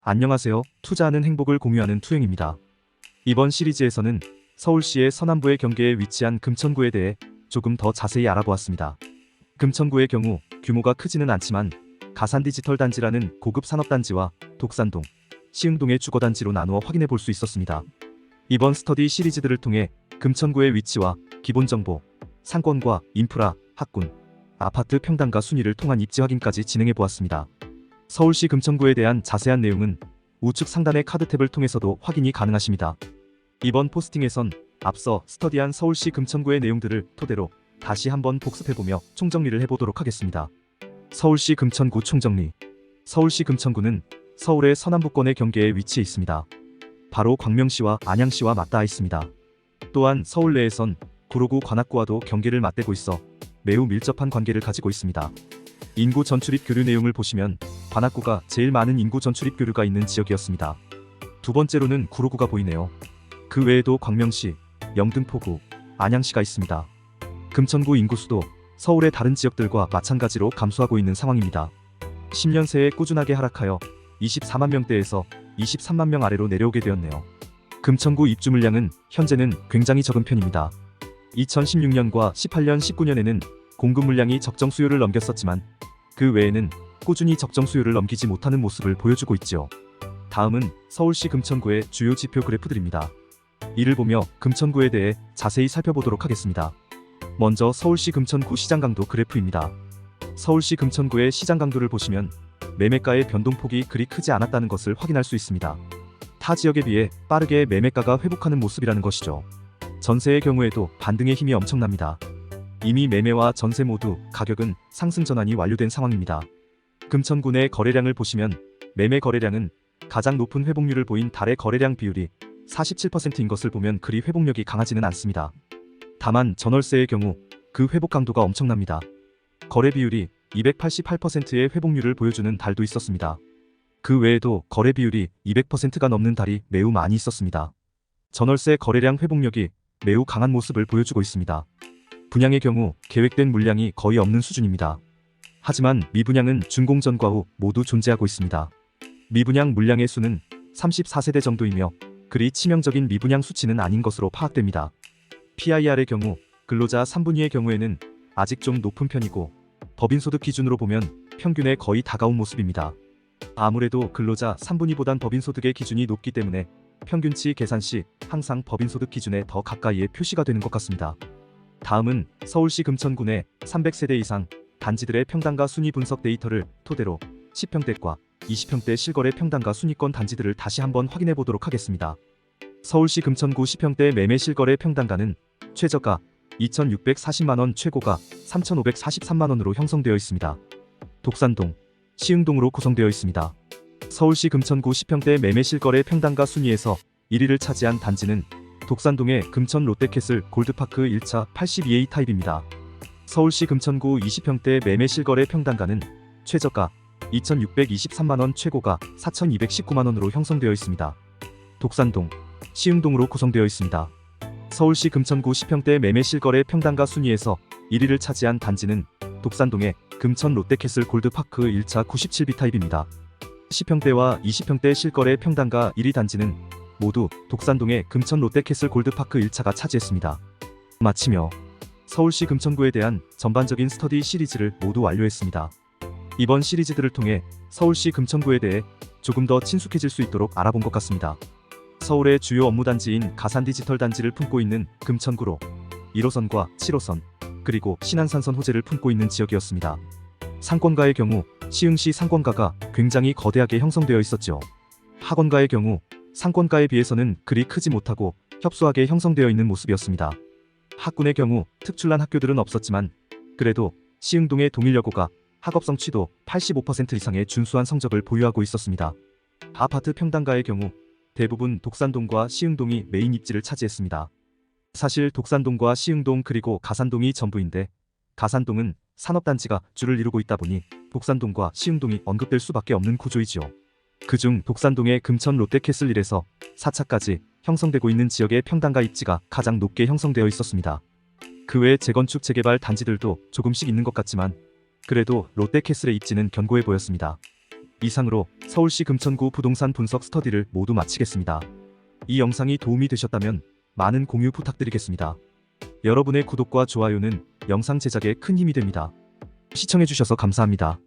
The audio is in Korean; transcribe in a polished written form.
안녕하세요. 투자하는 행복을 공유하는 투영입니다. 이번 시리즈에서는 서울시의 서남부의 경계에 위치한 금천구에 대해 조금 더 자세히 알아보았습니다. 금천구의 경우 규모가 크지는 않지만 가산 디지털 단지라는 고급 산업단지와 독산동, 시흥동의 주거단지로 나누어 확인해 볼 수 있었습니다. 이번 스터디 시리즈들을 통해 금천구의 위치와 기본정보, 상권과 인프라, 학군, 아파트 평당가 순위를 통한 입지 확인까지 진행해 보았습니다. 서울시 금천구에 대한 자세한 내용은 우측 상단의 카드 탭을 통해서도 확인이 가능하십니다. 이번 포스팅에선 앞서 스터디한 서울시 금천구의 내용들을 토대로 다시 한번 복습해보며 총정리를 해보도록 하겠습니다. 서울시 금천구 총정리. 서울시 금천구는 서울의 서남부권의 경계에 위치해 있습니다. 바로 광명시와 안양시와 맞닿아 있습니다. 또한 서울 내에선 구로구 관악구와도 경계를 맞대고 있어 매우 밀접한 관계를 가지고 있습니다. 인구 전출입 교류 내용을 보시면 관악구가 제일 많은 인구 전출입 교류가 있는 지역이었습니다. 두 번째로는 구로구가 보이네요. 그 외에도 광명시, 영등포구, 안양시가 있습니다. 금천구 인구수도 서울의 다른 지역들과 마찬가지로 감소하고 있는 상황입니다. 10년 새에 꾸준하게 하락하여 24만 명대에서 23만 명 아래로 내려오게 되었네요. 금천구 입주 물량은 현재는 굉장히 적은 편입니다. 2016년과 18년, 19년에는 공급 물량이 적정 수요를 넘겼었지만 그 외에는 꾸준히 적정 수요를 넘기지 못하는 모습을 보여주고 있지요. 다음은 서울시 금천구의 주요 지표 그래프들입니다. 이를 보며 금천구에 대해 자세히 살펴보도록 하겠습니다. 먼저 서울시 금천구 시장 강도 그래프입니다. 서울시 금천구의 시장 강도를 보시면 매매가의 변동폭이 그리 크지 않았다는 것을 확인할 수 있습니다. 타 지역에 비해 빠르게 매매가가 회복하는 모습이라는 것이죠. 전세의 경우에도 반등의 힘이 엄청납니다. 이미 매매와 전세 모두 가격은 상승 전환이 완료된 상황입니다. 금천구 내 거래량을 보시면 매매 거래량은 가장 높은 회복률을 보인 달의 거래량 비율이 47%인 것을 보면 그리 회복력이 강하지는 않습니다. 다만 전월세의 경우 그 회복 강도가 엄청납니다. 거래 비율이 288%의 회복률을 보여주는 달도 있었습니다. 그 외에도 거래 비율이 200%가 넘는 달이 매우 많이 있었습니다. 전월세 거래량 회복력이 매우 강한 모습을 보여주고 있습니다. 분양의 경우 계획된 물량이 거의 없는 수준입니다. 하지만 미분양은 준공전과 후 모두 존재하고 있습니다. 미분양 물량의 수는 34세대 정도이며 그리 치명적인 미분양 수치는 아닌 것으로 파악됩니다. PIR의 경우 근로자 3분위의 경우에는 아직 좀 높은 편이고 법인소득 기준으로 보면 평균에 거의 다가온 모습입니다. 아무래도 근로자 3분위보단 법인소득의 기준이 높기 때문에 평균치 계산 시 항상 법인소득 기준에 더 가까이에 표시가 되는 것 같습니다. 다음은 서울시 금천구 내 300세대 이상 단지들의 평당가 순위 분석 데이터를 토대로 10평대과 20평대 실거래 평당가 순위권 단지들을 다시 한번 확인해 보도록 하겠습니다. 서울시 금천구 10평대 매매 실거래 평당가는 최저가 2,640만원, 최고가 3,543만원으로 형성되어 있습니다. 독산동, 시흥동으로 구성되어 있습니다. 서울시 금천구 10평대 매매 실거래 평당가 순위에서 1위를 차지한 단지는 독산동의 금천 롯데캐슬 골드파크 1차 82A 타입입니다. 서울시 금천구 20평대 매매 실거래 평당가는 최저가 2,623만원, 최고가 4,219만원으로 형성되어 있습니다. 독산동, 시흥동으로 구성되어 있습니다. 서울시 금천구 10평대 매매 실거래 평당가 순위에서 1위를 차지한 단지는 독산동의 금천 롯데캐슬 골드파크 1차 97B 타입입니다. 10평대와 20평대 실거래 평당가 1위 단지는 모두 독산동의 금천 롯데캐슬 골드파크 1차가 차지했습니다. 마치며 서울시 금천구에 대한 전반적인 스터디 시리즈를 모두 완료했습니다. 이번 시리즈들을 통해 서울시 금천구에 대해 조금 더 친숙해질 수 있도록 알아본 것 같습니다. 서울의 주요 업무단지인 가산 디지털 단지를 품고 있는 금천구로 1호선과 7호선 그리고 신안산선 호재를 품고 있는 지역이었습니다. 상권가의 경우 시흥시 상권가가 굉장히 거대하게 형성되어 있었죠. 하권가의 경우 상권가에 비해서는 그리 크지 못하고 협소하게 형성되어 있는 모습이었습니다. 학군의 경우 특출난 학교들은 없었지만 그래도 시흥동의 동일여고가 학업성 취도 85% 이상의 준수한 성적을 보유하고 있었습니다. 아파트 평당가의 경우 대부분 독산동과 시흥동이 메인 입지를 차지했습니다. 사실 독산동과 시흥동 그리고 가산동이 전부인데 가산동은 산업단지가 주를 이루고 있다 보니 독산동과 시흥동이 언급될 수밖에 없는 구조이지요. 그중 독산동의 금천 롯데캐슬 1에서 4차까지 형성되고 있는 지역의 평당가 입지가 가장 높게 형성되어 있었습니다. 그 외 재건축 재개발 단지들도 조금씩 있는 것 같지만 그래도 롯데캐슬의 입지는 견고해 보였습니다. 이상으로 서울시 금천구 부동산 분석 스터디를 모두 마치겠습니다. 이 영상이 도움이 되셨다면 많은 공유 부탁드리겠습니다. 여러분의 구독과 좋아요는 영상 제작에 큰 힘이 됩니다. 시청해주셔서 감사합니다.